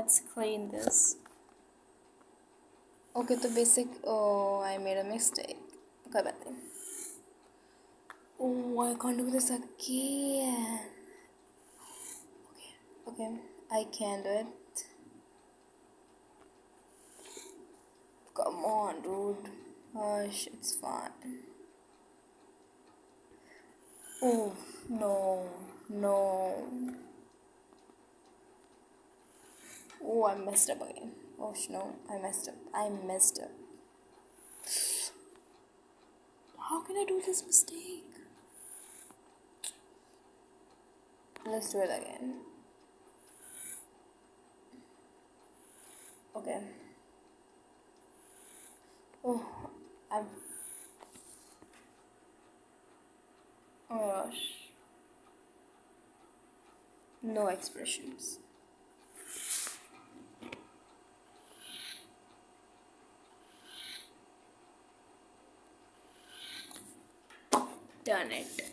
let's clean this. Okay, तो basic. Oh, I made a mistake. कोई बात नहीं. Oh, I can't do this again. Okay, I can do it. Come on, dude. Hush, it's fine. Oh, no, no. Oh, I messed up again. Oh, no, I messed up. I messed up. How can I do this mistake? Let's do it again. Okay. Oh, I'm. Oh my gosh. No expressions. Done it.